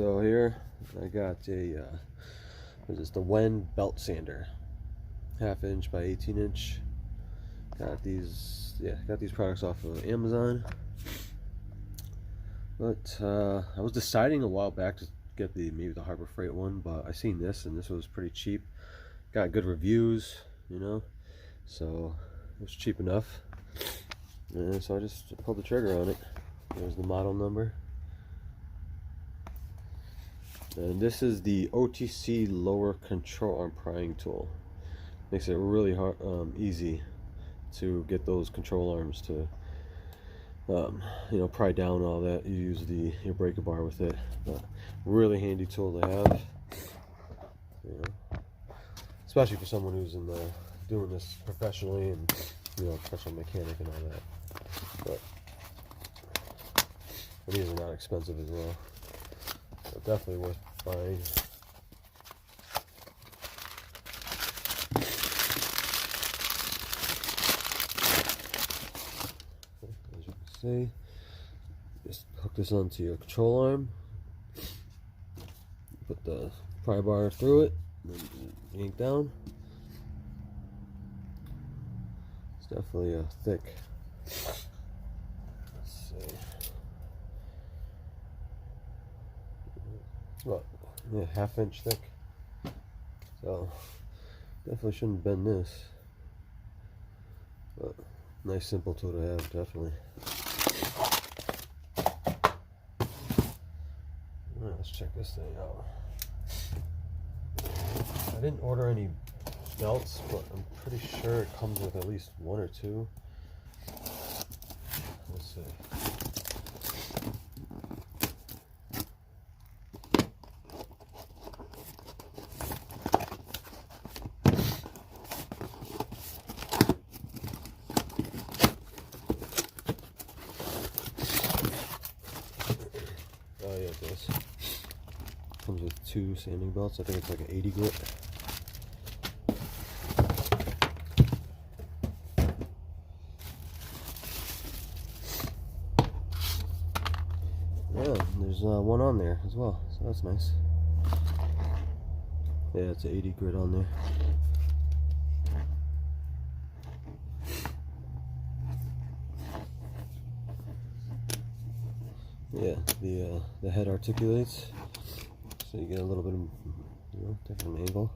So here I got a what is this, the Wen belt sander, 1/2 inch by 18 inch. Got these products off of Amazon. But I was deciding a while back to get maybe the Harbor Freight one, but I seen this and this was pretty cheap. Got good reviews, you know, so it was cheap enough. And so I just pulled the trigger on it. There's the model number. And this is the OTC lower control arm prying tool. Makes it really hard, easy to get those control arms to, you know, pry down all that. You use your breaker bar with it. But really handy tool to have, you know, especially for someone who's doing this professionally and, you know, professional mechanic and all that. But these are not expensive as well. So definitely worth buying. As you can see, just hook this onto your control arm. Put the pry bar through it, and then yank down. It's definitely thick. What? Yeah, 1/2 inch thick. So definitely shouldn't bend this. But nice simple tool to have, definitely. Alright, let's check this thing out. I didn't order any belts, but I'm pretty sure it comes with at least 1 or 2. Let's see. Oh yeah, it does. Comes with 2 sanding belts. I think it's like an 80 grit. Yeah, there's one on there as well, so that's nice. Yeah, it's an 80 grit on there. Yeah, the head articulates, so you get a little bit of, you know, different angle.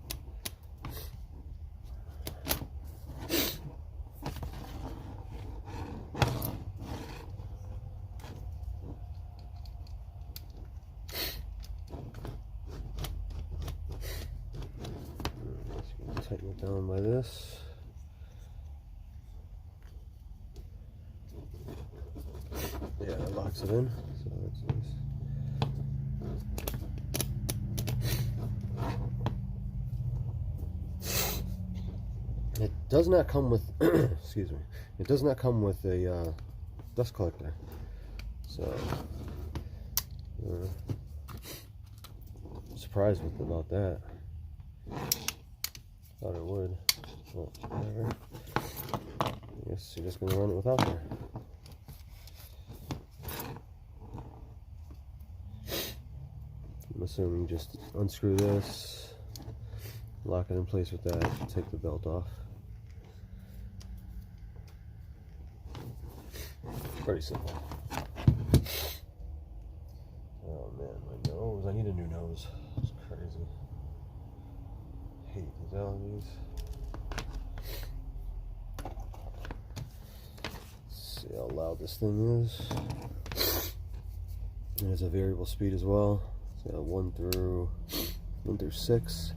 Just tighten it down by this. Yeah, it locks it in, so that's nice. It does not come with, excuse me, it does not come with a dust collector, so surprised about that. Thought it would. Well, whatever. I guess you're just gonna run it without there. I'm assuming just unscrew this, lock it in place with that, take the belt off. Pretty simple. Oh man, my nose. I need a new nose. It's crazy. Hate these allergies. Let's see how loud this thing is. And it's a variable speed as well. So 1 through 6.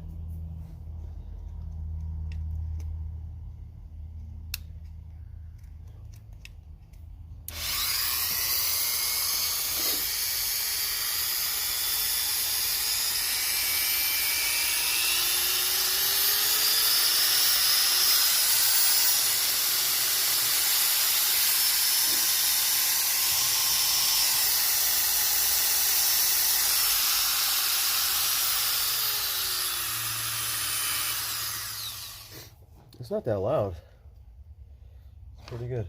It's not that loud. It's pretty good.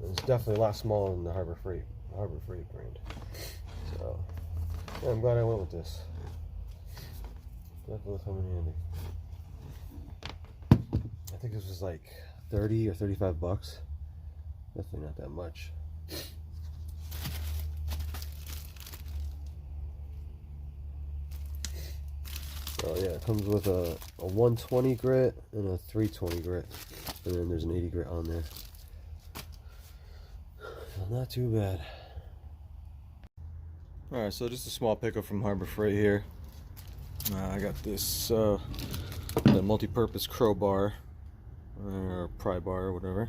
It's definitely a lot smaller than the Harbor Freight Harbor Freight brand. So yeah, I'm glad I went with this. Definitely coming handy. I think this was like 30 or 35 bucks. Definitely not that much. So yeah, it comes with a 120 grit and a 320 grit, and then there's an 80 grit on there. So not too bad. Alright, so just a small pickup from Harbor Freight here. I got this the multi-purpose crowbar or pry bar or whatever.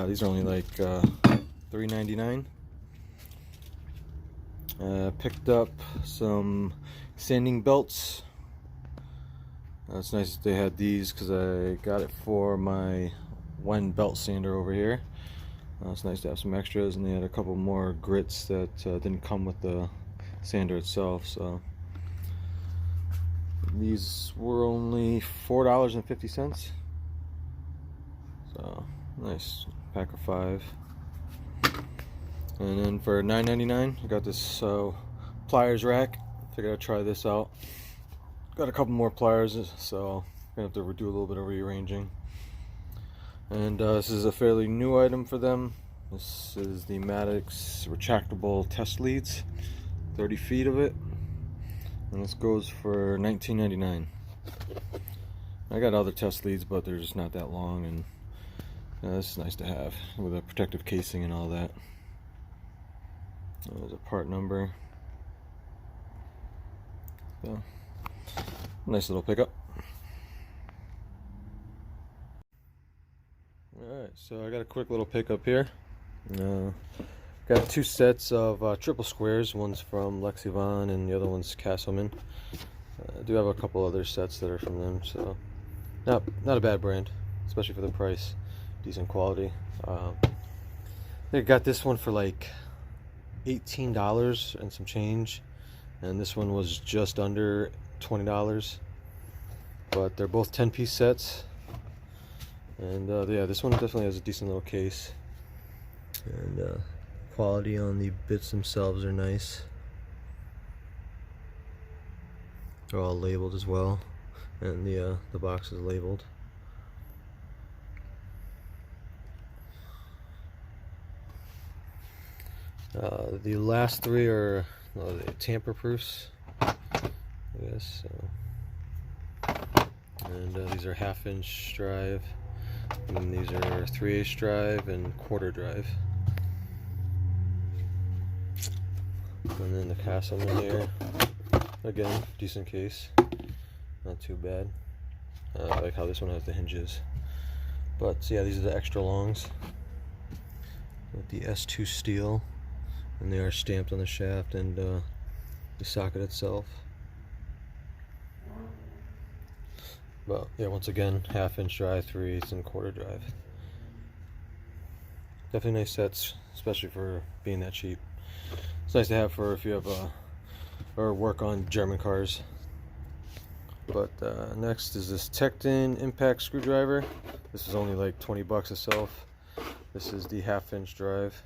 These are only like $3.99. Picked up some sanding belts. It's nice that they had these because I got it for my Wen belt sander over here. It's nice to have some extras, and they had a couple more grits that didn't come with the sander itself. So these were only $4.50. So nice pack of 5. And then for $9.99, I got this pliers rack. Figured I'd try this out. Got a couple more pliers, so I'm gonna have to do a little bit of rearranging. And this is a fairly new item for them. This is the Maddox retractable test leads, 30 feet of it, and this goes for $19.99. I got other test leads, but they're just not that long, and this is nice to have with a protective casing and all that. There's a part number. So, nice little pickup. Alright, so I got a quick little pickup here. Got 2 sets of triple squares. One's from Lexivon and the other one's Castleman. I do have a couple other sets that are from them, so not a bad brand, especially for the price. Decent quality. I got this one for like $18 and some change, and this one was just under $20. But they're both 10-piece sets, and yeah, this one definitely has a decent little case, and quality on the bits themselves are nice. They're all labeled as well, and the box is labeled. The last 3 are tamper proofs, I guess. And these are 1/2-inch drive, and these are 3/8 drive and 1/4 drive. And then the Castleman here, again, decent case, not too bad. I like how this one has the hinges. But yeah, these are the extra longs with the S2 steel, and they are stamped on the shaft and the socket itself. But yeah, once again, 1/2-inch drive, 3/8 and 1/4 drive. Definitely nice sets, especially for being that cheap. It's nice to have for if you have or work on German cars. But next is this Tekton impact screwdriver. This is only like 20 bucks itself. This is the 1/2-inch drive.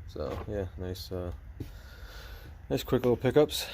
So yeah, nice quick little pickups.